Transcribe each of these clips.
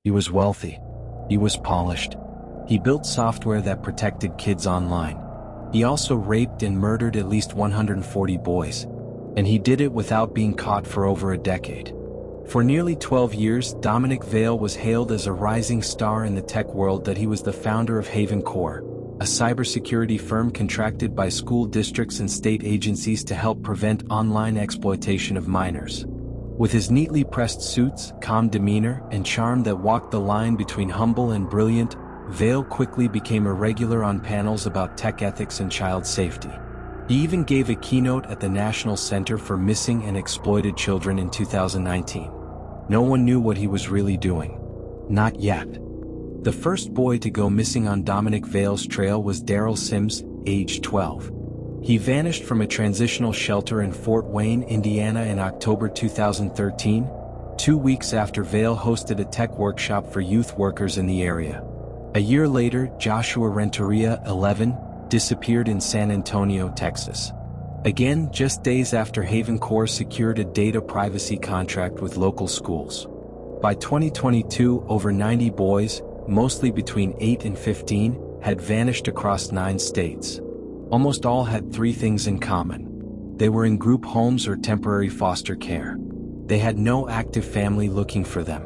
He was wealthy. He was polished. He built software that protected kids online. He also raped and murdered at least 140 boys. And he did it without being caught for over a decade. For nearly 12 years, Dominic Vale was hailed as a rising star in the tech world. That he was the founder of Haven Core, a cybersecurity firm contracted by school districts and state agencies to help prevent online exploitation of minors. With his neatly pressed suits, calm demeanor, and charm that walked the line between humble and brilliant, Vale quickly became a regular on panels about tech ethics and child safety. He even gave a keynote at the National Center for Missing and Exploited Children in 2019. No one knew what he was really doing. Not yet. The first boy to go missing on Dominic Vale's trail was Daryl Sims, age 12. He vanished from a transitional shelter in Fort Wayne, Indiana in October 2013, 2 weeks after Vale hosted a tech workshop for youth workers in the area. A year later, Joshua Renteria, 11, disappeared in San Antonio, Texas. Again, just days after Haven Core secured a data privacy contract with local schools. By 2022, over 90 boys, mostly between 8 and 15, had vanished across 9 states. Almost all had 3 things in common. They were in group homes or temporary foster care. They had no active family looking for them.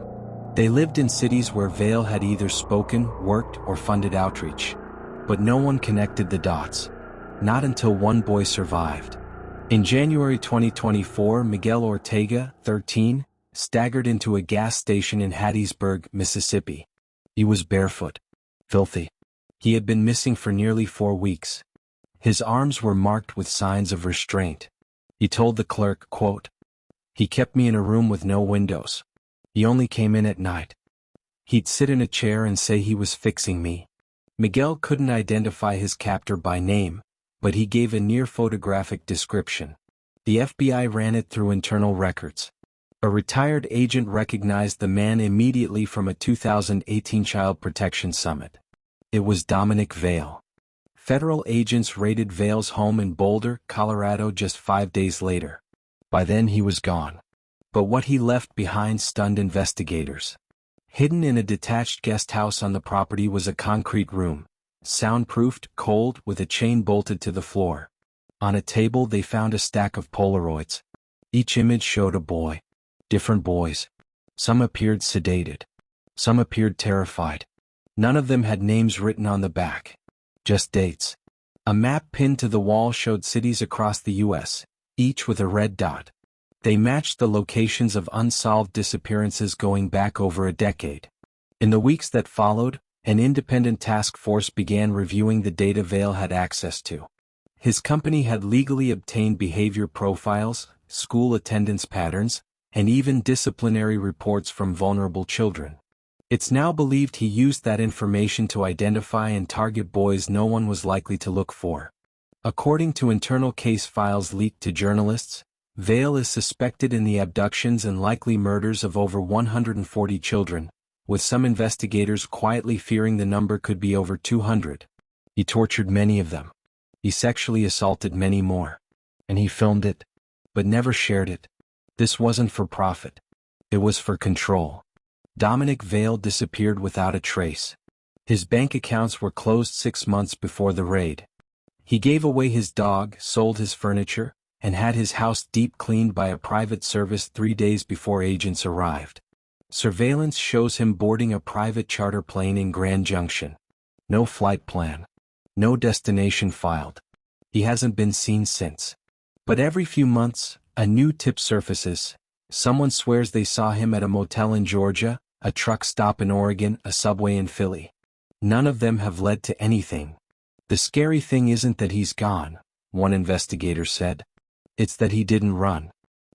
They lived in cities where Vale had either spoken, worked, or funded outreach. But no one connected the dots. Not until one boy survived. In January 2024, Miguel Ortega, 13, staggered into a gas station in Hattiesburg, Mississippi. He was barefoot. Filthy. He had been missing for nearly 4 weeks. His arms were marked with signs of restraint. He told the clerk, quote, "He kept me in a room with no windows. He only came in at night. He'd sit in a chair and say he was fixing me." Miguel couldn't identify his captor by name, but he gave a near-photographic description. The FBI ran it through internal records. A retired agent recognized the man immediately from a 2018 Child Protection Summit. It was Dominic Vale. Federal agents raided Vale's home in Boulder, Colorado just 5 days later. By then he was gone. But what he left behind stunned investigators. Hidden in a detached guest house on the property was a concrete room, soundproofed, cold, with a chain bolted to the floor. On a table they found a stack of Polaroids. Each image showed a boy. Different boys. Some appeared sedated. Some appeared terrified. None of them had names written on the back. Just dates. A map pinned to the wall showed cities across the U.S., each with a red dot. They matched the locations of unsolved disappearances going back over a decade. In the weeks that followed, an independent task force began reviewing the data Vale had access to. His company had legally obtained behavior profiles, school attendance patterns, and even disciplinary reports from vulnerable children. It's now believed he used that information to identify and target boys no one was likely to look for. According to internal case files leaked to journalists, Vale is suspected in the abductions and likely murders of over 140 children, with some investigators quietly fearing the number could be over 200. He tortured many of them. He sexually assaulted many more. And he filmed it, but never shared it. This wasn't for profit. It was for control. Dominic Vale disappeared without a trace. His bank accounts were closed 6 months before the raid. He gave away his dog, sold his furniture, and had his house deep cleaned by a private service 3 days before agents arrived. Surveillance shows him boarding a private charter plane in Grand Junction. No flight plan. No destination filed. He hasn't been seen since. But every few months, a new tip surfaces. Someone swears they saw him at a motel in Georgia, a truck stop in Oregon, a subway in Philly. None of them have led to anything. The scary thing isn't that he's gone, one investigator said. It's that he didn't run.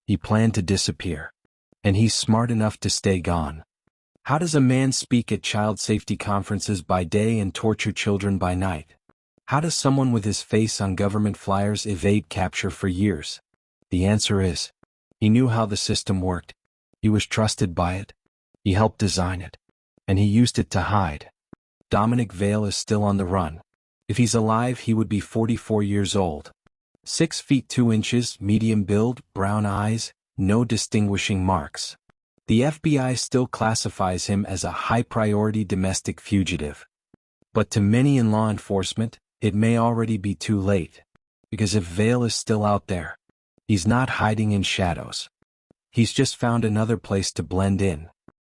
He planned to disappear. And he's smart enough to stay gone. How does a man speak at child safety conferences by day and torture children by night? How does someone with his face on government flyers evade capture for years? The answer is, he knew how the system worked. He was trusted by it. He helped design it. And he used it to hide. Dominic Vale is still on the run. If he's alive, he would be 44 years old. 6 feet 2 inches, medium build, brown eyes, no distinguishing marks. The FBI still classifies him as a high-priority domestic fugitive. But to many in law enforcement, it may already be too late. Because if Vale is still out there, he's not hiding in shadows. He's just found another place to blend in.